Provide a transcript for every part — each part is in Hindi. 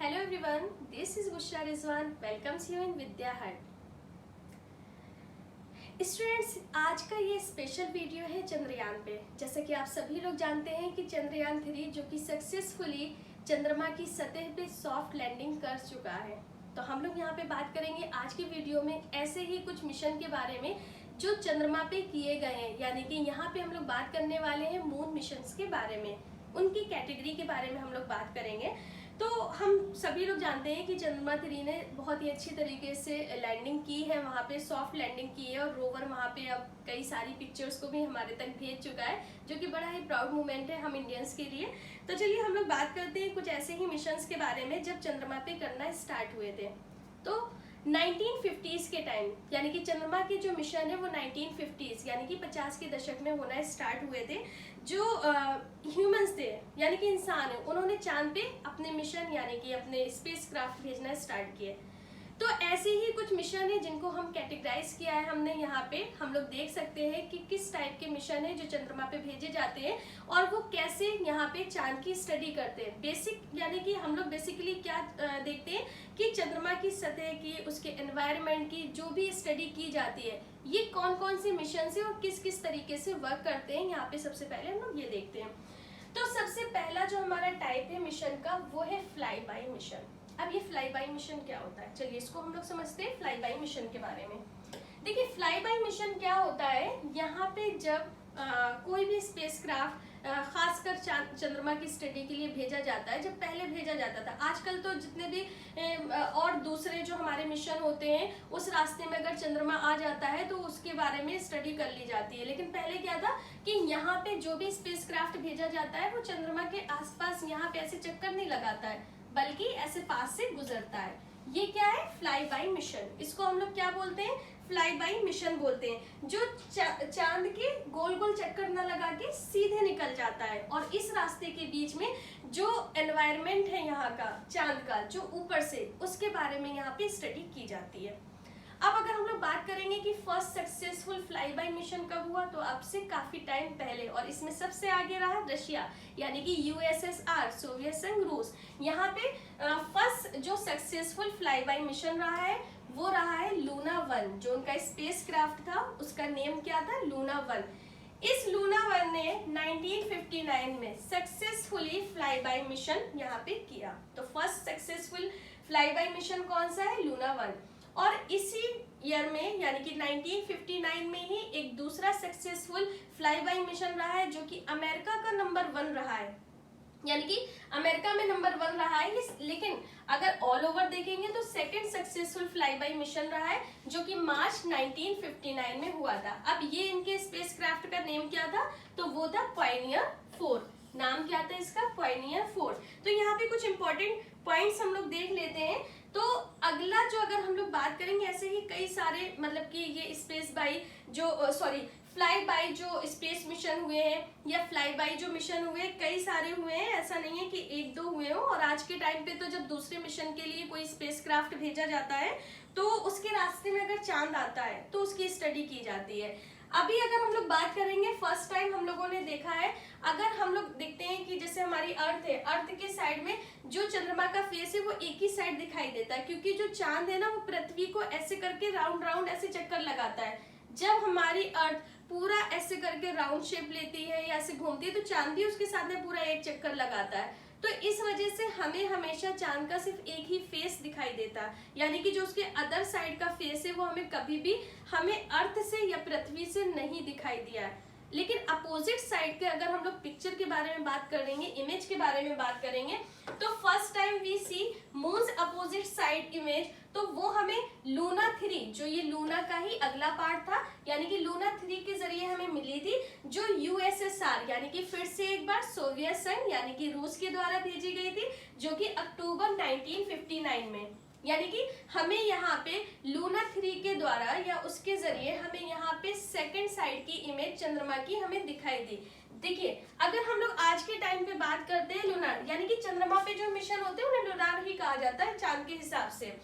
Hello everyone, this is Bushra Rizwan. Welcomes you in Vidya Hut. Students, आज का ये स्पेशल वीडियो है चंद्रयान पे। जैसे कि आप सभी लोग जानते हैं कि चंद्रयान 3 जो कि सक्सेसफुली चंद्रमा की सतह पे सॉफ्ट लैंडिंग कर चुका है, तो हम लोग यहाँ पे बात करेंगे आज की वीडियो में ऐसे ही कुछ मिशन के बारे में जो चंद्रमा पे किए गए हैं। यानी कि यहाँ पे हम लोग बात करने वाले हैं मून मिशंस के बारे में, उनकी कैटेगरी के बारे में हम लोग बात करेंगे। तो हम सभी लोग जानते हैं कि चंद्रमा 3 ने बहुत ही अच्छी तरीके से लैंडिंग की है, वहाँ पे सॉफ्ट लैंडिंग की है और रोवर वहाँ पे अब कई सारी पिक्चर्स को भी हमारे तक भेज चुका है, जो कि बड़ा ही प्राउड मोमेंट है हम इंडियंस के लिए। तो चलिए हम लोग बात करते हैं कुछ ऐसे ही मिशंस के बारे में जब चंद्रमा पे करना स्टार्ट हुए थे। तो 1950s के टाइम, यानी कि चंद्रमा के जो मिशन है वो 1950s यानी कि 50 के दशक में होना स्टार्ट हुए थे। जो ह्यूमंस थे यानी कि इंसान है, उन्होंने चांद पे अपने मिशन यानी कि अपने स्पेस क्राफ्ट भेजना स्टार्ट किए। तो ऐसे ही कुछ मिशन है जिनको हम कैटेगराइज किया है हमने यहाँ पे। हम लोग देख सकते हैं कि किस टाइप के मिशन है जो चंद्रमा पे भेजे जाते हैं और वो कैसे यहाँ पे चांद की स्टडी करते हैं। बेसिक यानी कि हम लोग बेसिकली क्या देखते हैं कि चंद्रमा की सतह की, उसके एनवायरनमेंट की जो भी स्टडी की जाती है, ये कौन कौन से मिशन है और किस किस तरीके से वर्क करते हैं, यहाँ पे सबसे पहले हम लोग ये देखते हैं। तो सबसे पहला जो हमारा टाइप है मिशन का वो है फ्लाई बाई मिशन। अब ये फ्लाई बाई मिशन क्या होता है, चलिए इसको हम लोग समझते हैं फ्लाई बाई मिशन के बारे में। देखिए फ्लाई बाई मिशन क्या होता है, यहाँ पे जब कोई भी स्पेसक्राफ्ट खासकर चंद्रमा की स्टडी के लिए भेजा जाता है, जब पहले भेजा जाता था, आजकल तो जितने भी और दूसरे जो हमारे मिशन होते हैं उस रास्ते में अगर चंद्रमा आ जाता है तो उसके बारे में स्टडी कर ली जाती है। लेकिन पहले क्या था कि यहाँ पे जो भी स्पेसक्राफ्ट भेजा जाता है वो चंद्रमा के आसपास यहाँ पे ऐसे चक्कर नहीं लगाता है, बल्कि ऐसे पास से गुजरता है। ये क्या है, फ्लाई बाई मिशन। इसको हम लोग क्या बोलते हैं, फ्लाई बाई मिशन बोलते हैं। जो चांद के गोल गोल चक्कर न लगा के सीधे निकल जाता है और इस रास्ते के बीच में जो एनवायरनमेंट है यहाँ का चांद का जो ऊपर से, उसके बारे में यहाँ पे स्टडी की जाती है। अब अगर हम लोग बात करेंगे कि first successful fly by mission कब हुआ, तो अब से काफी टाइम पहले, और इसमें सबसे आगे रहा रशिया यानी कि यूएसएसआर, सोवियत संघ, रूस। यहाँ पे फर्स्ट जो सक्सेसफुल फ्लाई बाई मिशन रहा है वो रहा है लूना 1। जो उनका स्पेस क्राफ्ट था उसका नेम क्या था, लूना 1। इस लूना 1 ने 1959 में सक्सेसफुली फ्लाई बाई मिशन यहाँ पे किया। तो first successful fly by mission कौन सा है, लूना 1। और इसी ईयर में यानी कि 1959 में ही एक दूसरा सक्सेसफुल फ्लाई बाई मिशन रहा है जो कि अमेरिका का नंबर 1 रहा है, यानी कि अमेरिका में नंबर 1 रहा है। लेकिन अगर ऑल ओवर देखेंगे तो second successful fly by mission रहा है जो कि मार्च 1959 में हुआ था। अब ये इनके स्पेसक्राफ्ट का नेम क्या था, तो वो था पायनियर 4। नाम क्या था इसका, पायनियर 4। तो यहाँ पे कुछ इंपॉर्टेंट पॉइंट्स हम लोग देख लेते हैं। तो अगला जो अगर हम लोग बात करेंगे, ऐसे ही कई सारे मतलब कि ये स्पेस बाई जो फ्लाई बाई जो स्पेस मिशन हुए हैं या फ्लाई बाई जो मिशन हुए कई सारे हुए हैं, ऐसा नहीं है कि एक दो हुए हो। और आज के टाइम पे तो जब दूसरे मिशन के लिए कोई स्पेसक्राफ्ट भेजा जाता है तो उसके रास्ते में अगर चांद आता है तो उसकी स्टडी की जाती है। अभी अगर हम लोग बात करेंगे, फर्स्ट टाइम हम लोगों ने देखा है, अगर हम लोग देखते हैं कि जैसे हमारी अर्थ है, अर्थ के साइड में जो चंद्रमा का फेस है वो एक ही साइड दिखाई देता है, क्योंकि जो चांद है ना वो पृथ्वी को ऐसे करके राउंड राउंड ऐसे चक्कर लगाता है। जब हमारी अर्थ पूरा ऐसे करके राउंड शेप लेती है या ऐसे घूमती है तो चांद भी उसके साथ में पूरा एक चक्कर लगाता है। तो इस वजह से हमें हमेशा चांद का सिर्फ एक ही फेस दिखाई देता है, यानी कि जो उसके अदर साइड का फेस है वो हमें कभी भी हमें अर्थ से या पृथ्वी से नहीं दिखाई दिया है। लेकिन अपोजिट साइड के अगर हम लोग पिक्चर के बारे में बात करेंगे, इमेज के बारे में बात करेंगे, तो first time we see moons opposite side image, तो वो हमें लूना 3, जो ये लूना का ही अगला पार्ट था, यानी कि लूना 3 के जरिए हमें मिली थी, जो यूएसएसआर यानी कि फिर से एक बार सोवियत संघ यानी कि रूस के द्वारा भेजी गई थी, जो कि अक्टूबर 1959 में। यानी कि हमें यहाँ पे लूना 3 के द्वारा या उसके जरिए हमें यहाँ पे सेकंड साइड की इमेज चंद्रमा की हमें दिखाई दी। देखिए अगर हम लोग आज के टाइम पे बात करते हैं लूनार, यानी कि चंद्रमा पे जो मिशन होते हैं उन्हें लूनार ही कहा जाता है चांद के हिसाब से।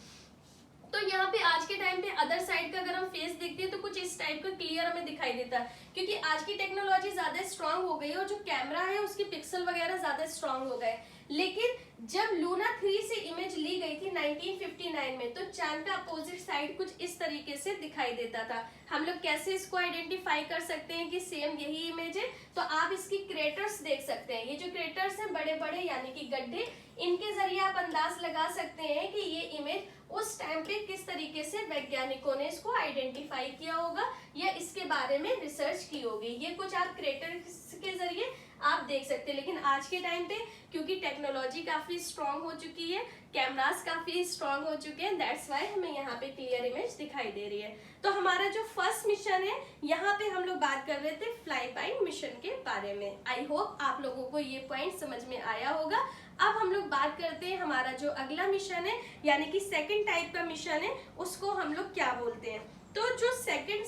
तो यहाँ पे आज के टाइम पे अदर साइड का अगर हम फेस देखते हैं तो कुछ इस टाइप का क्लियर हमें दिखाई देता है, क्योंकि आज की टेक्नोलॉजी ज्यादा स्ट्रांग हो गई है और जो कैमरा है उसके पिक्सल वगैरह ज्यादा स्ट्रांग हो गए। लेकिन जब लूना 3 से इमेज ली गई थी 1959 में, तो चांद का अपोजिट साइड कुछ इस तरीके से दिखाई देता था। हम लोग कैसे इसको आइडेंटिफाई कर सकते हैं कि सेम यही इमेज है? तो आप इसकी क्रेटर्स देख सकते हैं। ये जो क्रेटर्स हैं बड़े बड़े यानी कि गड्ढे, इनके जरिए आप अंदाज लगा सकते हैं कि ये इमेज उस टाइम पे किस तरीके से वैज्ञानिकों ने इसको आइडेंटिफाई किया होगा या इसके बारे में रिसर्च की होगी। ये कुछ आप क्रेटर्स के जरिए आप देख सकते हैं। लेकिन आज के टाइम पे क्योंकि टेक्नोलॉजी काफी स्ट्रांग हो चुकी है, कैमरास काफी स्ट्रांग हो चुके हैं, दैट्स वाई हमें यहाँ पे क्लियर इमेज दिखाई दे रही है। तो हमारा जो फर्स्ट मिशन है, यहाँ पे हम लोग बात कर रहे थे फ्लाई बाय मिशन के बारे में। आई होप आप लोगों को ये पॉइंट समझ में आया होगा। अब हम लोग बात करते हैं हमारा जो अगला मिशन है, यानी कि सेकेंड टाइप का मिशन है, उसको हम लोग क्या बोलते हैं? तो जो सेकेंड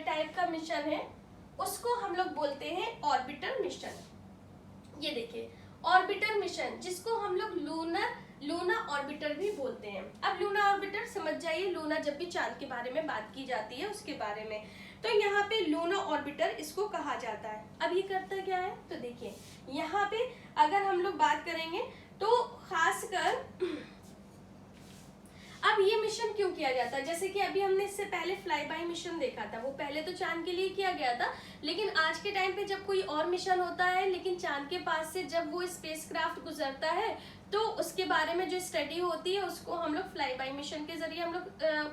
टाइप का मिशन है उसको हम लोग बोलते हैं ऑर्बिटर मिशन। ये देखिए ऑर्बिटर मिशन, जिसको हम लोग लूना ऑर्बिटर भी बोलते हैं। अब लूना ऑर्बिटर समझ जाइए, लूना जब भी चांद के बारे में बात की जाती है उसके बारे में, तो यहाँ पे लूना ऑर्बिटर इसको कहा जाता है। अब ये करता क्या है? तो देखिए यहाँ पे अगर हम लोग बात करेंगे तो खासकर अब ये मिशन क्यों किया जाता है? जैसे कि अभी हमने इससे पहले फ्लाई बाय मिशन देखा था, वो पहले तो चांद के लिए किया गया था, लेकिन आज के टाइम पे जब कोई और मिशन होता है, लेकिन चांद के पास से जब वो स्पेसक्राफ्ट गुजरता है तो उसके बारे में जो स्टडी होती है उसको हम लोग फ्लाई बाय मिशन के जरिए हम लोग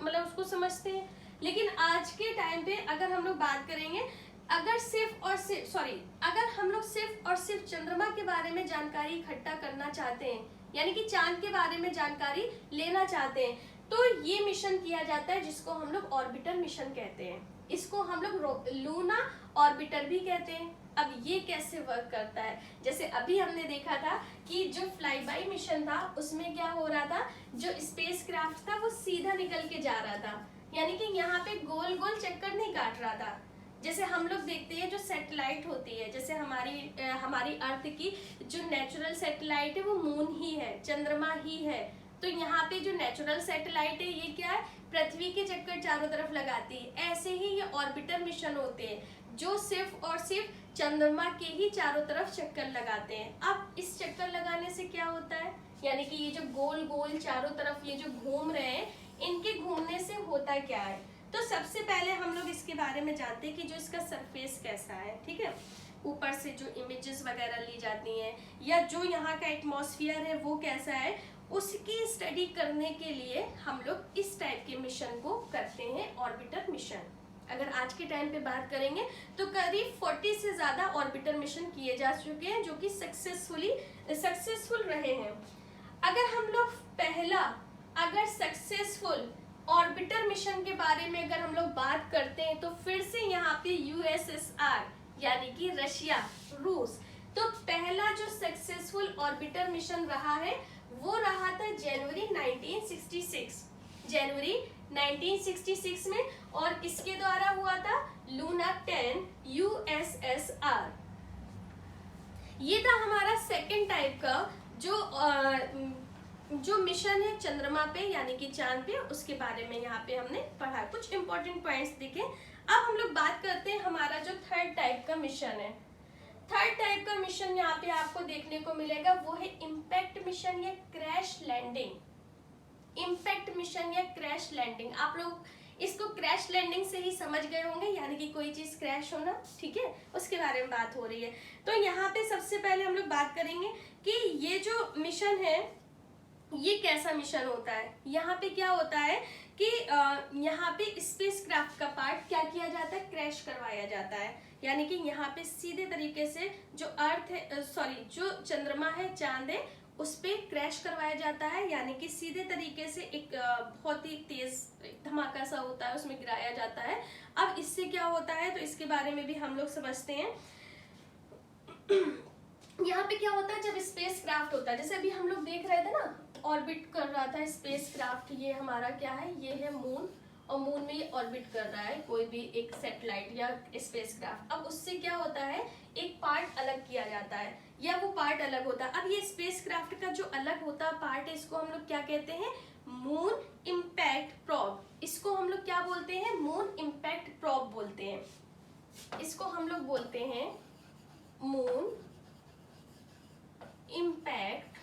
मतलब उसको समझते हैं। लेकिन आज के टाइम पे अगर हम लोग बात करेंगे, अगर हम लोग सिर्फ और सिर्फ चंद्रमा के बारे में जानकारी इकट्ठा करना चाहते हैं, यानी कि चांद के बारे में जानकारी लेना चाहते हैं, तो ये मिशन किया जाता है जिसको हम लोग ऑर्बिटर मिशन कहते हैं। इसको हम लोग लूना ऑर्बिटर भी कहते हैं। अब ये कैसे वर्क करता है? जैसे अभी हमने देखा था कि जो फ्लाई बाय मिशन था उसमें क्या हो रहा था, जो स्पेसक्राफ्ट था वो सीधा निकल के जा रहा था, यानी कि यहाँ पे गोल गोल चक्कर नहीं काट रहा था। जैसे हम लोग देखते हैं जो सैटेलाइट होती है, जैसे हमारी अर्थ की जो नेचुरल सैटेलाइट है वो मून ही है, चंद्रमा ही है। तो यहाँ पे जो नेचुरल सैटेलाइट है ये क्या है? पृथ्वी के चक्कर चारों तरफ लगाती है। ऐसे ही ये ऑर्बिटर मिशन होते हैं जो सिर्फ और सिर्फ चंद्रमा के ही चारों तरफ चक्कर लगाते हैं। अब इस चक्कर लगाने से क्या होता है, यानी कि ये जो गोल गोल चारों तरफ ये जो घूम रहे हैं, इनके घूमने से होता क्या है? तो सबसे पहले हम लोग इसके बारे में जानते हैं कि जो इसका सरफेस कैसा है, ठीक है। ऊपर से जो इमेजेस वगैरह ली जाती हैं या जो यहाँ का एटमॉस्फेयर है वो कैसा है, उसकी स्टडी करने के लिए हम लोग इस टाइप के मिशन को करते हैं, ऑर्बिटर मिशन। अगर आज के टाइम पे बात करेंगे तो करीब 40 से ज़्यादा ऑर्बिटर मिशन किए जा चुके हैं जो कि सक्सेसफुल रहे हैं। अगर हम लोग सक्सेसफुल ऑर्बिटर मिशन के बारे में अगर हम लोग बात करते हैं तो फिर से यहाँ पे यूएसएसआर यानी कि रशिया, रूस, तो पहला जो सक्सेसफुल ऑर्बिटर मिशन रहा है वो रहा था जनवरी 1966 में, और किसके द्वारा हुआ था? Luna 10 USSR. ये था हमारा सेकेंड टाइप का जो मिशन है चंद्रमा पे यानी कि चांद पे, उसके बारे में यहाँ पे हमने पढ़ा। कुछ इंपॉर्टेंट पॉइंट्स देखें। अब हम लोग बात करते हैं हमारा जो थर्ड टाइप का मिशन है। थर्ड टाइप का मिशन यहाँ पे आपको देखने को मिलेगा, वो है इम्पैक्ट मिशन या क्रैश लैंडिंग। इम्पैक्ट मिशन या क्रैश लैंडिंग, आप लोग इसको क्रैश लैंडिंग से ही समझ गए होंगे, यानी कि कोई चीज क्रैश होना, ठीक है, उसके बारे में बात हो रही है। तो यहाँ पे सबसे पहले हम लोग बात करेंगे कि ये जो मिशन है ये कैसा मिशन होता है। यहाँ पे क्या होता है कि यहाँ पे स्पेसक्राफ्ट का पार्ट क्या किया जाता है? क्रैश करवाया जाता है, यानी कि यहाँ पे सीधे तरीके से जो अर्थ है जो चंद्रमा है, चांद है, उस पे क्रैश करवाया जाता है, यानी कि सीधे तरीके से एक बहुत ही तेज धमाका सा होता है उसमें गिराया जाता है। अब इससे क्या होता है तो इसके बारे में भी हम लोग समझते हैं। यहाँ पे क्या होता है जब स्पेसक्राफ्ट होता है, जैसे अभी हम लोग देख रहे थे ना, ऑर्बिट कर रहा था स्पेसक्राफ्ट, ये हमारा क्या है, ये है मून, और मून में ये ऑर्बिट कर रहा है कोई भी एक सैटेलाइट या स्पेसक्राफ्ट। अब उससे क्या होता है, एक पार्ट अलग किया जाता है या वो पार्ट अलग होता है। अब ये स्पेसक्राफ्ट का जो अलग होता पार्ट है, इसको हम लोग क्या कहते हैं? Moon impact probe. इसको हम लोग क्या बोलते हैं? मून इम्पैक्ट प्रोब बोलते हैं। इसको हम लोग बोलते हैं मून इम्पैक्ट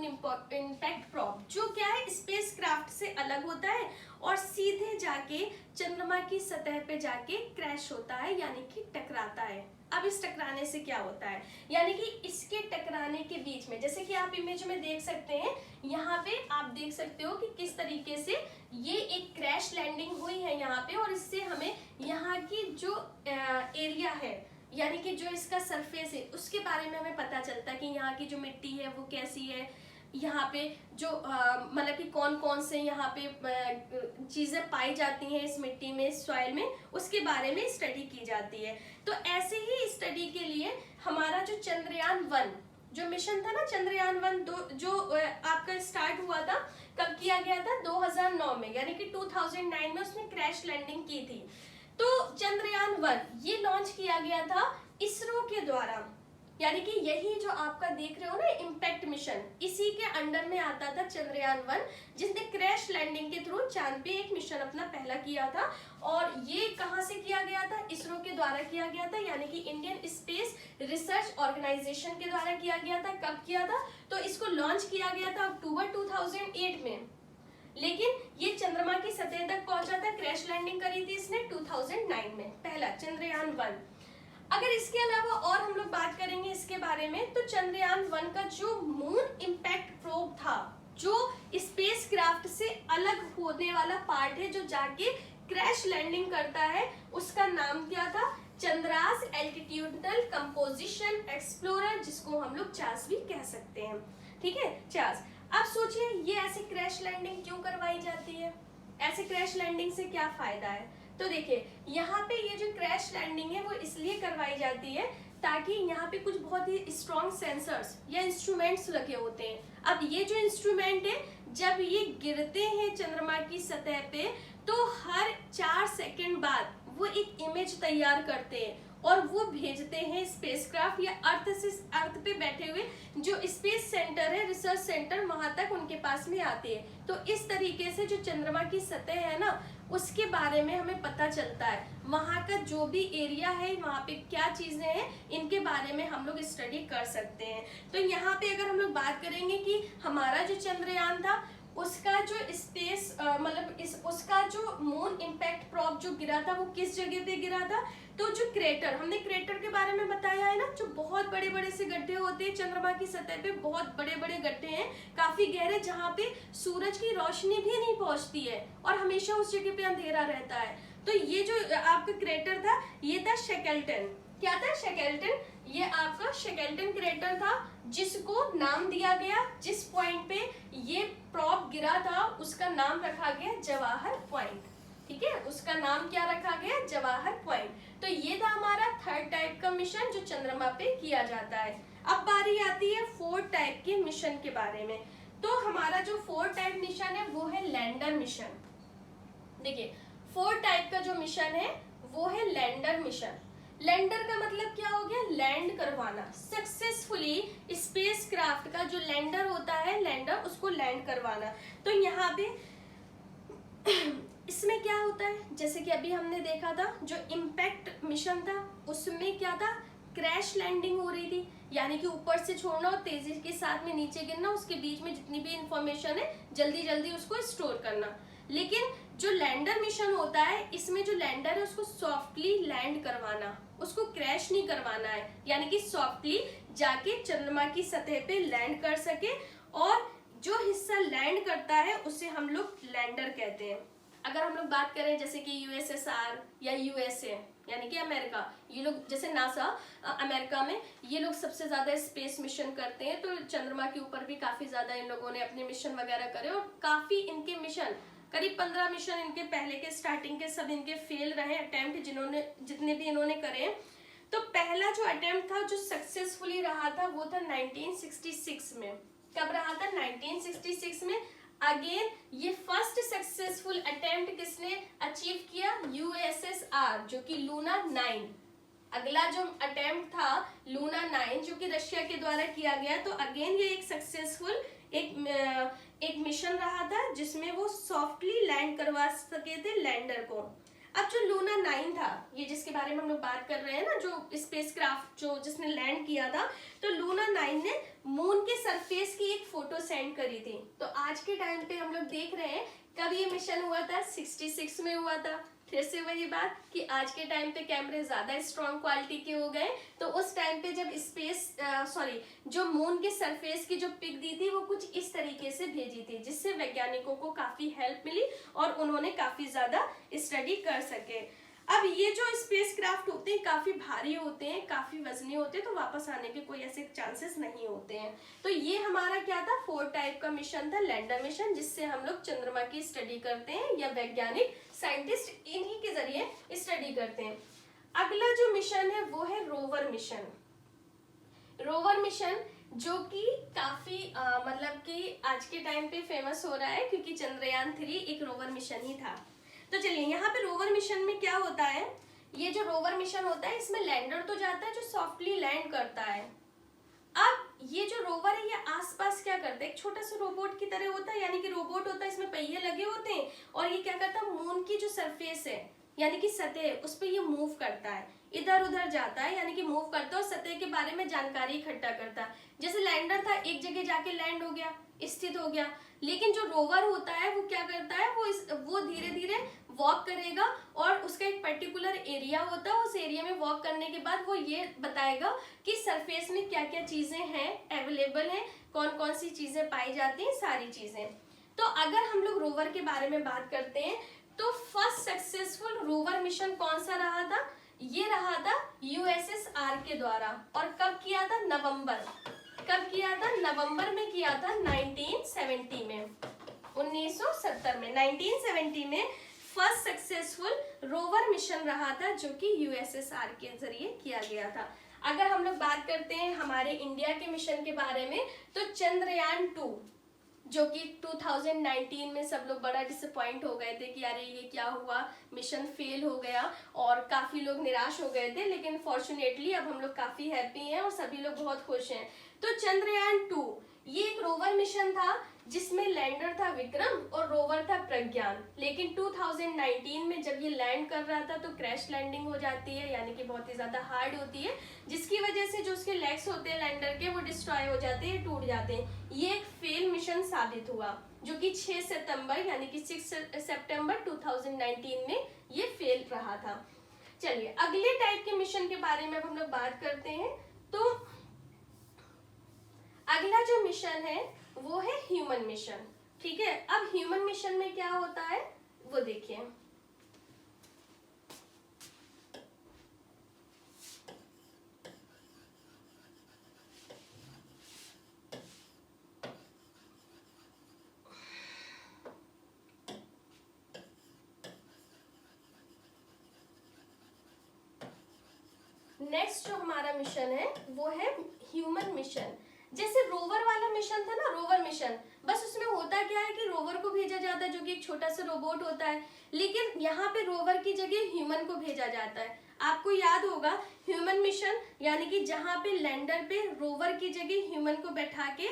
इम्पैक्ट प्रॉब, जो क्या है स्पेस क्राफ्ट से अलग होता है और सीधे जाके चंद्रमा की सतह पे जाके क्रैश होता है, यानी कि टकराता है। अब इस टकराने से क्या होता है, यानी कि इसके टकराने के बीच में, जैसे कि आप इमेज में देख सकते हैं, यहाँ पे आप देख सकते हो कि किस तरीके से ये एक क्रैश लैंडिंग हुई है यहाँ पे, और इससे हमें यहाँ की जो एरिया है, यानी कि जो इसका सरफेस है, उसके बारे में हमें पता चलता है कि यहाँ की जो मिट्टी है वो कैसी है, यहाँ पे जो मतलब कि कौन कौन से यहाँ पे चीजें पाई जाती हैं इस मिट्टी में, इस सॉइल में, उसके बारे में स्टडी की जाती है। तो ऐसे ही स्टडी के लिए हमारा जो चंद्रयान-1 जो मिशन था ना, चंद्रयान-1 जो आपका स्टार्ट हुआ था, कब किया गया था, 2009 में, यानी कि 2009 में उसने क्रैश लैंडिंग की थी। तो चंद्रयान-1 ये लॉन्च किया गया था इसरो के द्वारा, यानी कि यही जो आपका देख रहे हो ना इम्पैक्ट मिशन, इसी के अंडर में आता था चंद्रयान-1, जिसने क्रैश लैंडिंग के थ्रू चांद पे एक मिशन अपना पहला किया था। और ये कहाँ से किया गया था, इसरो के द्वारा किया गया था, यानी कि इंडियन स्पेस रिसर्च ऑर्गेनाइजेशन के द्वारा किया गया था। कब किया था, तो इसको लॉन्च किया गया था अक्टूबर 2008 में, लेकिन ये चंद्रमा की सतह तक पहुंचा था, क्रैश लैंडिंग करी थी इसने 2009 में, पहला चंद्रयान-1। अगर इसके अलावा और हम लोग बात करेंगे इसके बारे में, तो चंद्रयान-1 का जो मून इम्पैक्ट प्रोब था, जो स्पेस क्राफ्ट से अलग होने वाला पार्ट है, जो जाके क्रैश लैंडिंग करता है, उसका नाम क्या था, चंद्रास एल्टीट्यूडनल कंपोजिशन एक्सप्लोरर, जिसको हम लोग चास भी कह सकते हैं। ठीक है, चास। अब सोचिए ये ऐसे क्रैश लैंडिंग क्यों करवाई जाती है, ऐसे क्रैश लैंडिंग से क्या फायदा है। तो देखिए यहाँ पे ये जो क्रैश लैंडिंग है वो इसलिए करवाई जाती है ताकि यहाँ पे कुछ बहुत ही स्ट्रॉन्ग सेंसर्स या इंस्ट्रूमेंट्स लगे होते हैं। अब ये जो इंस्ट्रूमेंट है, जब ये गिरते हैं चंद्रमा की सतह पे, तो हर 4 सेकंड बाद वो एक इमेज तैयार करते हैं और वो भेजते हैं स्पेसक्राफ्ट या अर्थ पे बैठे हुए जो स्पेस सेंटर है, रिसर्च सेंटर, वहां तक उनके पास में आते हैं। तो इस तरीके से जो चंद्रमा की सतह है ना, उसके बारे में हमें पता चलता है, वहां का जो भी एरिया है, वहां पे क्या चीजें हैं, इनके बारे में हम लोग स्टडी कर सकते हैं। तो यहाँ पे अगर हम लोग बात करेंगे कि हमारा जो चंद्रयान था, उसका जो स्पेस मतलब उसका जो मून इम्पैक्ट प्रोब जो गिरा था, वो किस जगह पे गिरा था, तो जो क्रेटर, हमने क्रेटर के बारे में बताया है ना, जो बहुत बड़े बड़े से गड्ढे होते हैं चंद्रमा की सतह पे, बहुत बड़े बड़े गड्ढे हैं, काफी गहरे, जहाँ पे सूरज की रोशनी भी नहीं पहुंचती है और हमेशा उस जगह पे अंधेरा रहता है। तो ये जो आपका क्रेटर था, ये था शेकल्टन। क्या था, शेकल्टन। ये आपका शेकल्टन क्रेटर था, जिसको नाम दिया गया, जिस पॉइंट पे ये प्रोब गिरा था उसका नाम रखा गया जवाहर पॉइंट। ठीक है, उसका नाम क्या रखा गया, जवाहर पॉइंट। तो ये था हमारा 3rd टाइप का मिशन जो चंद्रमा पे किया जाता है। अब बारी आती है 4th टाइप के मिशन के बारे में। तो हमारा जो 4th टाइप मिशन है वो है लैंडर मिशन। देखिए 4th टाइप का जो मिशन है वो है लैंडर मिशन। लैंडर का मतलब क्या हो गया, लैंड करवाना, सक्सेसफुली स्पेस क्राफ्ट का जो लैंडर होता है, लैंडर, उसको लैंड करवाना। तो यहाँ पे इसमें क्या होता है, जैसे कि अभी हमने देखा था जो इम्पैक्ट मिशन था, उसमें क्या था, क्रैश लैंडिंग हो रही थी, यानी कि ऊपर से छोड़ना और तेजी के साथ में नीचे गिरना, उसके बीच में जितनी भी इंफॉर्मेशन है जल्दी जल्दी उसको स्टोर करना। लेकिन जो लैंडर मिशन होता है, इसमें जो लैंडर है उसको सॉफ्टली लैंड करवाना, उसको क्रैश नहीं करवाना है, यानी कि सॉफ्टली जाके चंद्रमा की सतह पे लैंड कर सके, और जो हिस्सा लैंड करता है उसे हम लोग लैंडर कहते हैं। अगर हम लोग बात करें जैसे कि यूएसएसआर या यूएसए यानी कि अमेरिका, ये लोग जैसे नासा अमेरिका में ये लोग सबसे ज्यादा स्पेस मिशन करते हैं, तो चंद्रमा के ऊपर भी काफी ज्यादा इन लोगों ने अपने मिशन वगैरह करे, और काफी इनके मिशन, करीब 15 मिशन इनके पहले के स्टार्टिंग के सब इनके फेल रहे अटेम्प्ट, जितने भी इन्होंने करे। तो पहला जो अटेम्प्ट था जो सक्सेसफुली रहा था वो था 1966 में। कब रहा था, 1966 में। अगेन ये फर्स्ट सक्सेसफुल अटेम्प्ट किसने अचीव किया, यूएसएसआर, जो कि लूना 9। अगला जो अटेम्प्ट था लूना 9 जो कि रशिया के द्वारा किया गया। तो अगेन ये एक सक्सेसफुल एक मिशन रहा था जिसमें वो सॉफ्टली लैंड करवा सके थे लैंडर को। अब जो लूना 9 था, ये जिसके बारे में हम लोग बात कर रहे हैं ना, जो स्पेसक्राफ्ट जो जिसने लैंड किया था, तो लूना 9 ने मून के सरफेस की एक फोटो सेंड करी थी। तो आज के टाइम पे हम लोग देख रहे हैं कब ये मिशन हुआ था, 66 में हुआ था। फिर से वही बात कि आज के टाइम पे कैमरे ज्यादा स्ट्रॉन्ग क्वालिटी के हो गए, तो उस टाइम पे जब जो मून के सरफेस की जो पिक दी थी वो कुछ इस तरीके से भेजी थी, जिससे वैज्ञानिकों को काफी हेल्प मिली और उन्होंने काफी ज्यादा स्टडी कर सके। अब ये जो स्पेसक्राफ्ट होते हैं काफी भारी होते हैं, काफी वजनी होते हैं, तो वापस आने के कोई ऐसे चांसेस नहीं होते हैं। तो ये हमारा क्या था, 4 टाइप का मिशन था, लैंडर मिशन, जिससे हम लोग चंद्रमा की स्टडी करते हैं या वैज्ञानिक साइंटिस्ट इन्हीं के जरिए स्टडी करते हैं। अगला जो मिशन है वो है रोवर मिशन। रोवर मिशन जो कि काफी मतलब कि आज के टाइम पे फेमस हो रहा है, क्योंकि चंद्रयान 3 एक रोवर मिशन ही था। तो चलिए, यहाँ पे रोवर मिशन में क्या होता है, ये जो रोवर मिशन होता है इसमें लैंडर तो जाता है जो सॉफ्टली लैंड करता है। अब ये जो रोवर है ये आसपास क्या करता है, एक छोटा सा रोबोट की तरह होता है, यानी कि रोबोट होता है, इसमें पहिए लगे होते हैं, और ये क्या करता है, मून की जो सरफेस है यानी कि सतह है उस पर ये मूव करता है, इधर उधर जाता है, यानी कि मूव करता है और सतह के बारे में जानकारी इकट्ठा करता है। जैसे लैंडर था, एक जगह जाके लैंड हो गया, स्थित हो गया, लेकिन जो रोवर होता है वो क्या करता है, वो धीरे धीरे वॉक करेगा और उसका एक पर्टिकुलर एरिया होता है, उस एरिया में वॉक करने के बाद वो ये बताएगा कि सरफेस में क्या क्या चीजें हैं, अवेलेबल हैं, कौन कौन सी चीजें पाई जाती हैं, सारी चीजें। तो अगर हम लोग रोवर के बारे में बात करते हैं तो फर्स्ट सक्सेसफुल रोवर मिशन कौन सा रहा था, ये रहा था USSR के द्वारा। और कब किया था, नवंबर, कब किया था, नवंबर में किया था 1970 में, 1970 में, 1970 में फर्स्ट सक्सेसफुल रोवर मिशन रहा था जो कि USSR के जरिए किया गया था। अगर हम लोग बात करते हैं हमारे इंडिया के मिशन के बारे में, तो चंद्रयान 2 जो कि 2019 में सब लोग बड़ा डिसअपॉइंट हो गए थे कि अरे ये क्या हुआ, मिशन फेल हो गया, और काफी लोग निराश हो गए थे, लेकिन फॉर्चुनेटली अब हम लोग काफी हैप्पी हैं और सभी लोग बहुत खुश हैं। तो चंद्रयान 2 ये एक रोवर मिशन था जिसमें लैंडर था विक्रम और रोवर था प्रज्ञान, लेकिन 2019 में जब ये लैंड कर रहा था तो क्रैश लैंडिंग हो जाती है, यानी कि बहुत ही ज्यादा हार्ड होती है, जिसकी वजह से जो उसके लेग्स होते हैं लैंडर के वो डिस्ट्रॉय हो जाते हैं, टूट जाते हैं। ये एक फेल मिशन साबित हुआ जो कि 6 सितंबर यानी कि 6 सितंबर 2019 में ये फेल रहा था। चलिए अगले टाइप के मिशन के बारे में अब हम लोग बात करते हैं। तो अगला जो मिशन है वो है ह्यूमन मिशन। ठीक है, अब ह्यूमन मिशन में क्या होता है वो देखिए। नेक्स्ट जो हमारा मिशन है वो है ह्यूमन मिशन। जैसे रोवर वाला मिशन था ना, रोवर मिशन, बस उसमें होता क्या है कि रोवर को भेजा जाता है जो कि एक छोटा सा रोबोट होता है, लेकिन यहाँ पे रोवर की जगह ह्यूमन को भेजा जाता है। आपको याद होगा ह्यूमन मिशन यानी कि जहाँ पे लैंडर पे रोवर की जगह ह्यूमन को बैठा के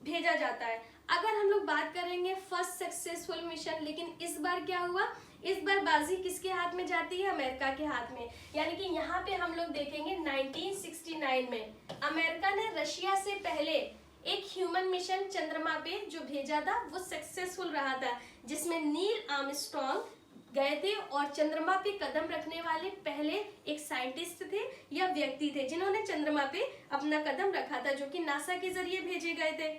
भेजा जाता है। अगर हम लोग बात करेंगे फर्स्ट सक्सेसफुल मिशन, लेकिन इस बार क्या हुआ, इस बार बाजी किसके हाथ में जाती है, अमेरिका के हाथ में। यानी कि यहाँ पे हम लोग देखेंगे 1969 में अमेरिका ने रशिया से पहले एक ह्यूमन मिशन चंद्रमा पे जो भेजा था वो सक्सेसफुल रहा था, जिसमें नील आर्मस्ट्रॉन्ग गए थे और चंद्रमा पे कदम रखने वाले पहले एक साइंटिस्ट थे या व्यक्ति थे जिन्होंने चंद्रमा पे अपना कदम रखा था, जो कि नासा के जरिए भेजे गए थे।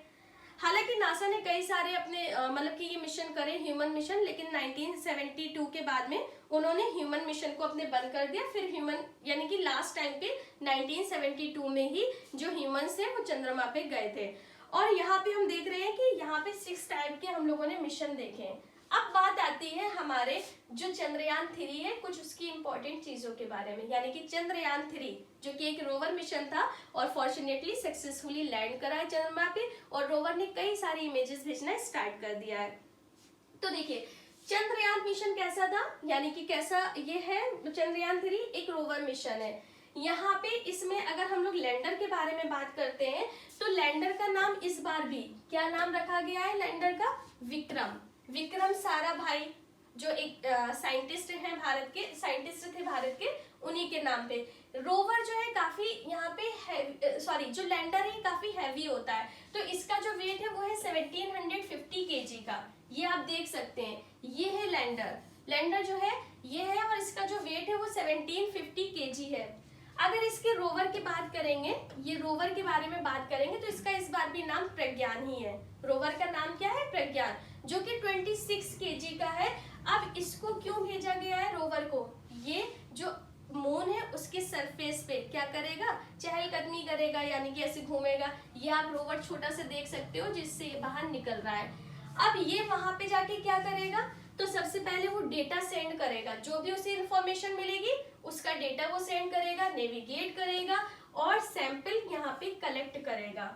हालांकि नासा ने कई सारे अपने मतलब कि ये मिशन करे ह्यूमन मिशन, लेकिन 1972 के बाद में उन्होंने ह्यूमन मिशन को अपने बंद कर दिया। फिर ह्यूमन यानी कि लास्ट टाइम पे 1972 में ही जो ह्यूमंस थे वो चंद्रमा पे गए थे। और यहाँ पे हम देख रहे हैं कि यहाँ पे 6 टाइप के हम लोगों ने मिशन देखे हैं। अब बात आती है हमारे जो चंद्रयान 3 है, कुछ उसकी इंपॉर्टेंट चीजों के बारे में। यानी कि चंद्रयान 3 जो कि एक रोवर मिशन था और फॉर्चुनेटली सक्सेसफुली लैंड करा है चंद्रमा पे, और रोवर ने कई सारी इमेजेस भेजना स्टार्ट कर दिया है। तो देखिए चंद्रयान मिशन कैसा था, यानी कि कैसा ये है, चंद्रयान 3 एक रोवर मिशन है। यहाँ पे इसमें अगर हम लोग लैंडर के बारे में बात करते हैं तो लैंडर का नाम इस बार भी क्या नाम रखा गया है, लैंडर का विक्रम, विक्रम साराभाई। जो एक साइंटिस्ट हैं भारत के, साइंटिस्ट थे भारत के, उन्हीं के नाम पे। रोवर जो है काफी यहाँ पे सॉरी जो लैंडर है काफी हैवी होता है, तो इसका जो वेट है वो है 1750 केजी का। ये आप देख सकते हैं, ये है लैंडर, लैंडर जो है ये है, और इसका जो वेट है वो 1750 केजी है। अगर इसके रोवर की बात करेंगे, ये रोवर के बारे में बात करेंगे, तो इसका इस बार भी नाम प्रज्ञान ही है। रोवर का नाम क्या है? प्रज्ञान, जो कि 26 केजी का है। अब इसको क्यों भेजा गया है रोवर को? ये जो मून है उसके सरफेस पे क्या करेगा? चहलकदमी करेगा, यानी कि ऐसे घूमेगा। ये आप रोवर छोटा सा देख सकते हो जिससे ये बाहर निकल रहा है। अब ये वहां पे जाके क्या करेगा? तो सबसे पहले वो डेटा सेंड करेगा, जो भी उसे इंफॉर्मेशन मिलेगी उसका डेटा वो सेंड करेगा, नेविगेट करेगा और सैंपल यहाँ पे कलेक्ट करेगा।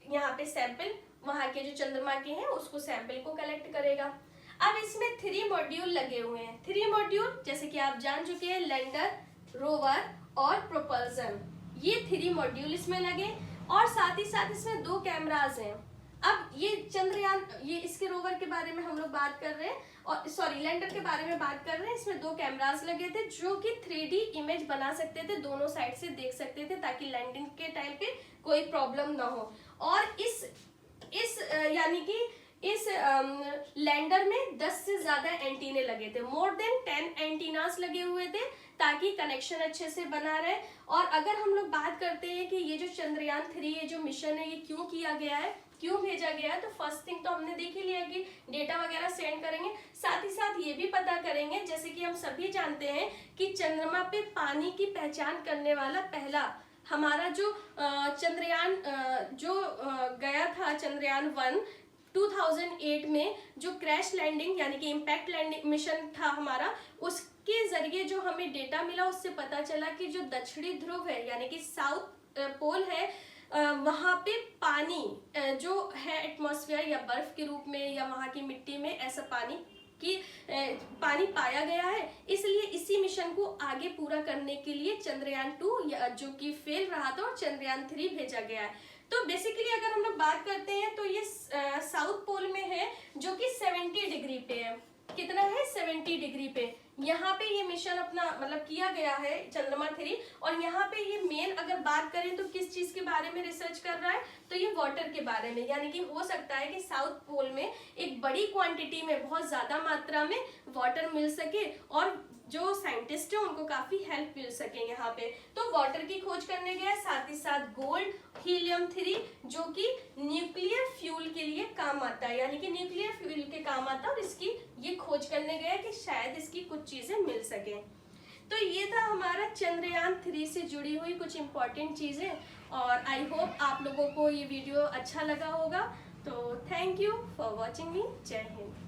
यहाँ पे सैंपल वहां के जो चंद्रमा के हैं उसको सैंपल को कलेक्ट करेगा। अब इसमें 3 मॉड्यूल लगे हुए हैं। 3 मॉड्यूल जैसे कि आप जान चुके हैं, लैंडर, रोवर और प्रोपल्सन, ये 3 मॉड्यूल इसमें लगे, और साथ ही साथ इसमें 2 कैमराज हैं। अब ये चंद्रयान, ये इसके रोवर के बारे में हम लोग बात कर रहे हैं, और सॉरी लैंडर के बारे में बात कर रहे हैं। इसमें 2 कैमरास लगे थे जो कि 3D इमेज बना सकते थे, दोनों साइड से देख सकते थे, ताकि लैंडिंग के टाइम पे कोई प्रॉब्लम ना हो। और इस यानी कि इस लैंडर में 10 से ज्यादा एंटीने लगे थे, मोर देन 10 एंटीनास लगे हुए थे, ताकि कनेक्शन अच्छे से बना रहे। और अगर हम लोग बात करते हैं कि ये जो चंद्रयान 3 ये जो मिशन है ये क्यों किया गया है, क्यों भेजा गया है, तो फर्स्ट थिंग तो हमने देख ही लिया कि डेटा वगैरह सेंड करेंगे। साथ ही साथ ये भी पता करेंगे, जैसे कि हम सभी जानते हैं कि चंद्रमा पे पानी की पहचान करने वाला पहला हमारा जो चंद्रयान गया था, चंद्रयान 1 2008 में जो क्रैश लैंडिंग यानी कि इम्पैक्ट लैंडिंग मिशन था हमारा, उसके जरिए जो हमें डेटा मिला उससे पता चला कि जो दक्षिणी ध्रुव है यानी कि साउथ पोल है, वहां पे पानी जो है एटमॉस्फेयर या बर्फ के रूप में या वहां की मिट्टी में ऐसा पानी पाया गया है। इसलिए इसी मिशन को आगे पूरा करने के लिए चंद्रयान 2 जो कि फेल रहा था और चंद्रयान 3 भेजा गया है। तो बेसिकली अगर हम लोग बात करते हैं तो ये साउथ पोल में है, जो कि 70 डिग्री पे है। कितना है? 70 डिग्री पे। यहाँ पे ये मिशन अपना मतलब किया गया है चंद्रमा 3, और यहाँ पे ये मेन अगर बात करें तो किस चीज के बारे में रिसर्च कर रहा है, तो ये वाटर के बारे में, यानी कि हो सकता है कि साउथ पोल में एक बड़ी क्वांटिटी में, बहुत ज्यादा मात्रा में वाटर मिल सके और जो साइंटिस्ट है उनको काफी हेल्प मिल सके यहाँ पे। तो वाटर की खोज करने गया, साथ ही साथ गोल्ड, हीलियम 3 जो कि न्यूक्लियर फ्यूल के लिए काम आता है, यानी कि न्यूक्लियर फ्यूल के काम आता है, और इसकी ये खोज करने गया कि शायद इसकी कुछ चीजें मिल सके। तो ये था हमारा चंद्रयान 3 से जुड़ी हुई कुछ इंपॉर्टेंट चीजें, और आई होप आप लोगों को ये वीडियो अच्छा लगा होगा। तो थैंक यू फॉर वॉचिंग मी। जय हिंद।